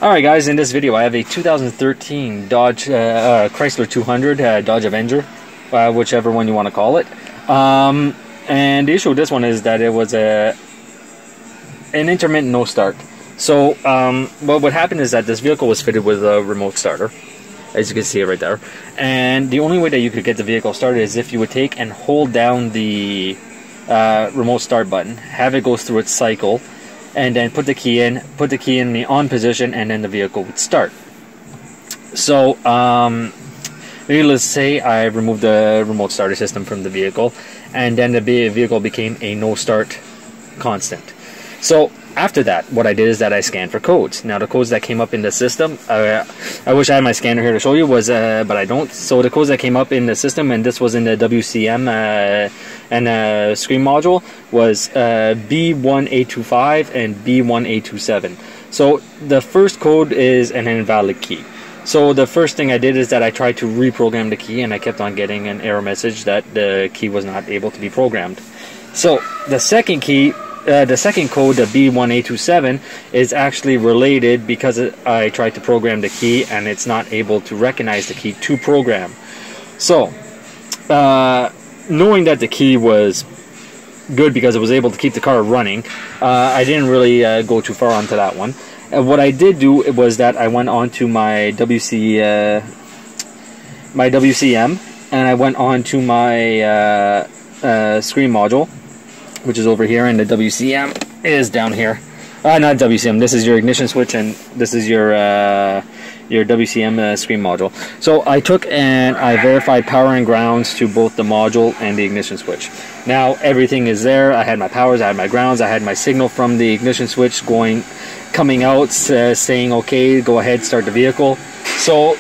Alright guys, in this video I have a 2013 Dodge Chrysler 200 Dodge Avenger, whichever one you want to call it. And the issue with this one is that it was an intermittent no start. So what would happen is that this vehicle was fitted with a remote starter, as you can see it right there. And the only way that you could get the vehicle started is if you would take and hold down the remote start button, have it go through its cycle, and then put the key in the on position, and then the vehicle would start. So needless to say, I removed the remote starter system from the vehicle, and then the vehicle became a no start constant. So after that, what I did is that I scanned for codes. Now the codes that came up in the system, I wish I had my scanner here to show you, but I don't. So the codes that came up in the system, and this was in the WCM and screen module, was B1A25 and B1A27. So the first code is an invalid key. So the first thing I did is that I tried to reprogram the key, and I kept on getting an error message that the key was not able to be programmed. So the second key, the second code, the B1A27, is actually related because I tried to program the key and it's not able to recognize the key to program. So knowing that the key was good because it was able to keep the car running, I didn't really go too far onto that one. What I did do was that I went on to my WCM, and I went on to my screen module, which is over here, and the WCM is down here. Not WCM, this is your ignition switch, and this is your WCM screen module. So I took and I verified power and grounds to both the module and the ignition switch. Now everything is there. I had my powers, I had my grounds, I had my signal from the ignition switch coming out, saying okay, go ahead, start the vehicle. So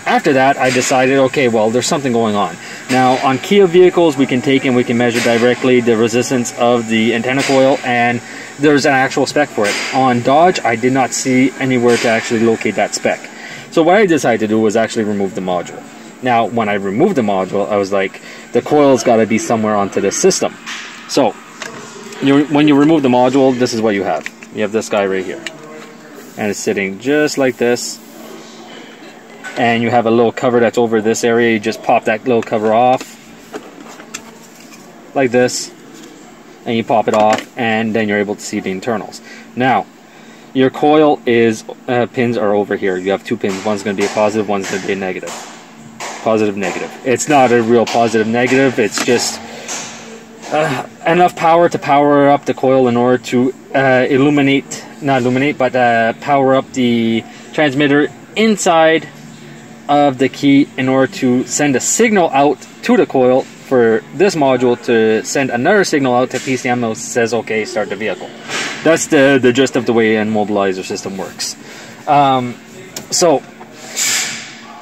after that, I decided, okay, well, there's something going on. Now, on Kia vehicles, we can take and we can measure directly the resistance of the antenna coil, and there's an actual spec for it. On Dodge, I did not see anywhere to actually locate that spec. So what I decided to do was actually remove the module. Now, when I removed the module, I was like, the coil's got to be somewhere onto this system. So, when you remove the module, this is what you have. You have this guy right here. And it's sitting just like this. And you have a little cover that's over this area. You just pop that little cover off like this, and you pop it off, and then you're able to see the internals. Now your coil is pins are over here. You have two pins. One's going to be a positive, one's going to be a negative. Positive, negative. It's not a real positive negative. It's just enough power to power up the coil in order to power up the transmitter inside of the key in order to send a signal out to the coil for this module to send another signal out to PCM that says okay, start the vehicle. That's the gist of the way an immobilizer system works. So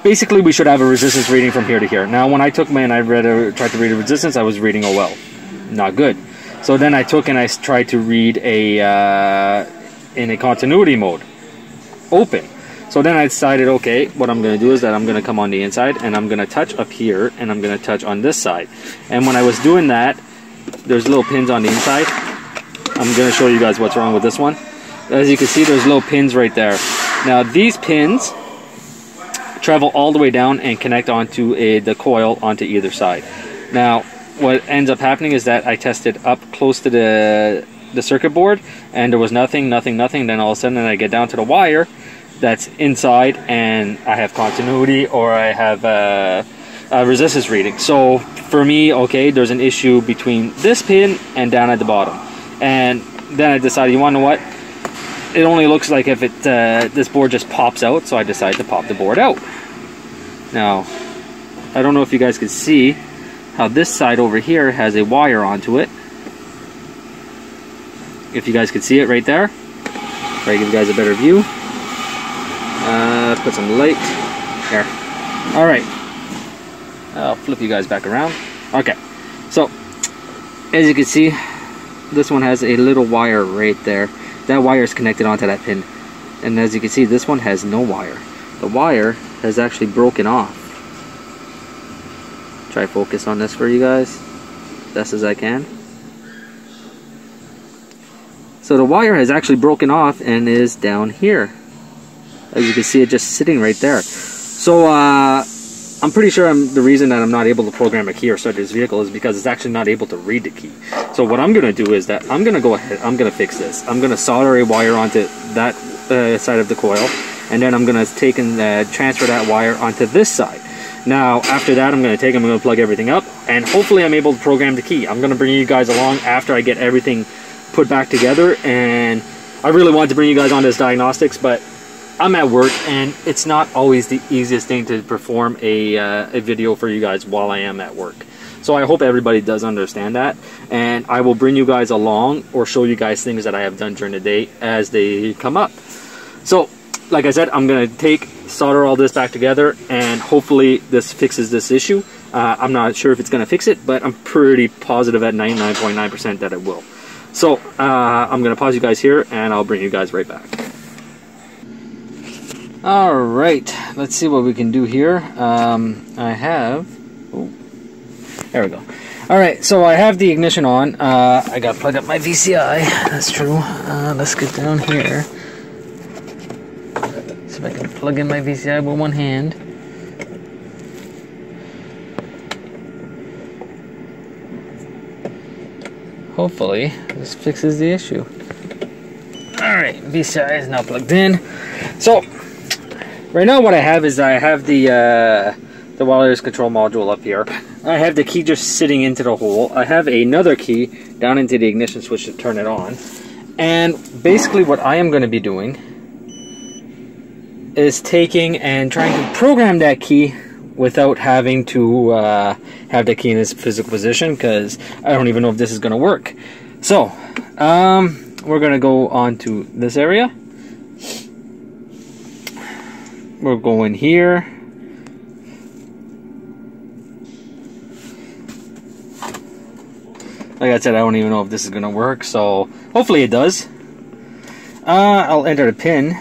basically we should have a resistance reading from here to here. Now when I took and I tried to read a resistance, I was reading OL. Not good. So then I took and I tried to read in a continuity mode, open. So then I decided, okay, what I'm going to do is that I'm going to come on the inside, and I'm going to touch up here, and I'm going to touch on this side. And when I was doing that, there's little pins on the inside. I'm going to show you guys what's wrong with this one. As you can see, there's little pins right there. Now these pins travel all the way down and connect onto the coil onto either side. Now what ends up happening is that I tested up close to the circuit board, and there was nothing. Then all of a sudden I get down to the wire that's inside, and I have continuity, or I have a resistance reading. So for me, okay, there's an issue between this pin and down at the bottom. And then I decided, you want to know what? It only looks like if this board just pops out, so I decided to pop the board out. Now, I don't know if you guys can see how this side over here has a wire onto it. If you guys can see it right there. Try to give you guys a better view. Put some light there. Alright, I'll flip you guys back around. Okay, so as you can see, this one has a little wire right there. That wire is connected onto that pin, and as you can see, this one has no wire. The wire has actually broken off. Try focus on this for you guys best as I can. So the wire has actually broken off and is down here. As you can see, it just sitting right there. So I'm pretty sure the reason that I'm not able to program a key or start this vehicle is because it's actually not able to read the key. So what I'm going to do is that I'm going to go ahead, I'm going to fix this. I'm going to solder a wire onto that side of the coil, and then I'm going to take and transfer that wire onto this side. Now, after that, I'm going to plug everything up, and hopefully I'm able to program the key. I'm going to bring you guys along after I get everything put back together, and I really wanted to bring you guys on this diagnostics, but I'm at work, and it's not always the easiest thing to perform a video for you guys while I am at work. So I hope everybody does understand that, and I will bring you guys along or show you guys things that I have done during the day as they come up. So, like I said, I'm going to solder all this back together, and hopefully this fixes this issue. I'm not sure if it's going to fix it, but I'm pretty positive at 99.9% that it will. So I'm going to pause you guys here, and I'll bring you guys right back. Alright, let's see what we can do here. I have... Oh, there we go. Alright, so I have the ignition on. I got to plug up my VCI. That's true. Let's get down here. See if I can plug in my VCI with one hand. Hopefully, this fixes the issue. Alright, VCI is now plugged in. So, right now what I have is I have the wireless control module up here. I have the key just sitting into the hole. I have another key down into the ignition switch to turn it on. And basically what I am going to be doing is taking and trying to program that key without having to have the key in its physical position, because I don't even know if this is going to work. So, we're going to go on to this area. We'll go in here. Like I said, I don't even know if this is going to work, so hopefully it does. I'll enter the pin,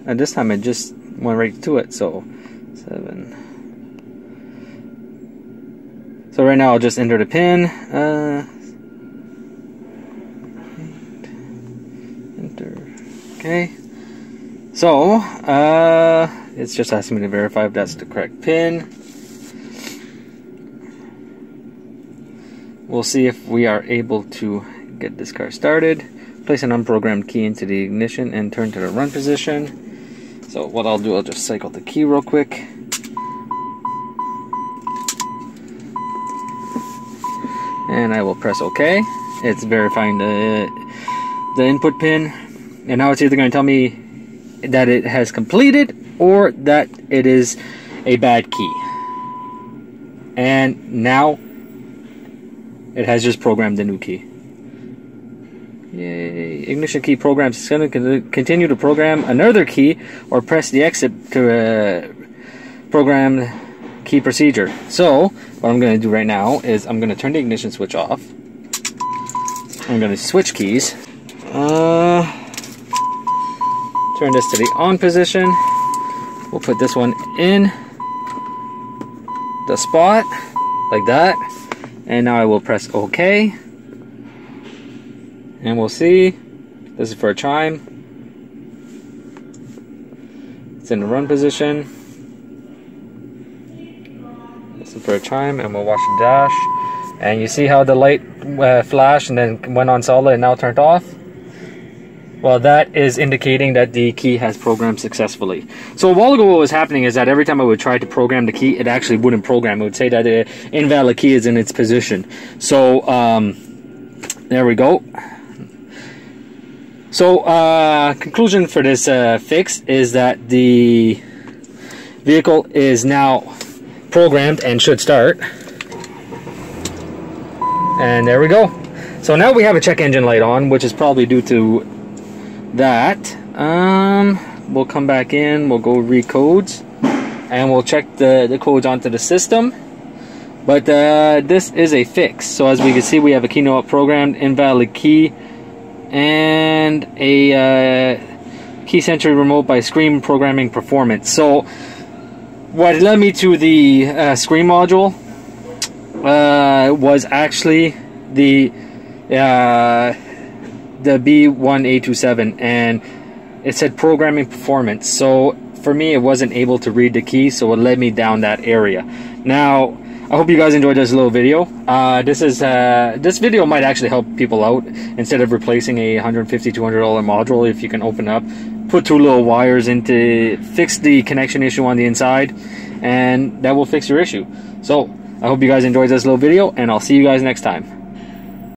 and this time I just went right to it, so 7. So right now I'll just enter the pin. Enter. Okay. So it's just asking me to verify if that's the correct pin. We'll see if we are able to get this car started. Place an unprogrammed key into the ignition and turn to the run position. So what I'll do, I'll just cycle the key real quick. And I will press OK. It's verifying the input pin. And now it's either going to tell me that it has completed or that it is a bad key. And now it has just programmed the new key. Yay. Ignition key programs. It's going to continue to program another key or press the exit to program key procedure. So what I'm going to do right now is I'm going to turn the ignition switch off. I'm going to switch keys. Turn this to the on position. We'll put this one in the spot like that. And now I will press OK. And we'll see. This is for a chime. It's in the run position. This is for a chime, and we'll watch the dash. And you see how the light flashed and then went on solid and now turned off? Well, that is indicating that the key has programmed successfully. So a while ago what was happening is that every time I would try to program the key, it actually wouldn't program. It would say that the invalid key is in its position. So there we go. So conclusion for this fix is that the vehicle is now programmed and should start. And there we go. So now we have a check engine light on, which is probably due to that. We'll come back in, we'll go read codes, and we'll check the codes onto the system. But this is a fix. So as we can see, we have a key not programmed, invalid key, and a key century remote by screen programming performance. So what led me to the screen module was actually the B1A27, and it said programming performance. So for me, it wasn't able to read the key, so it led me down that area. Now, I hope you guys enjoyed this little video. This video might actually help people out. Instead of replacing a $150, $200 module, if you can open up, put 2 little wires into, fix the connection issue on the inside, and that will fix your issue. So I hope you guys enjoyed this little video, and I'll see you guys next time.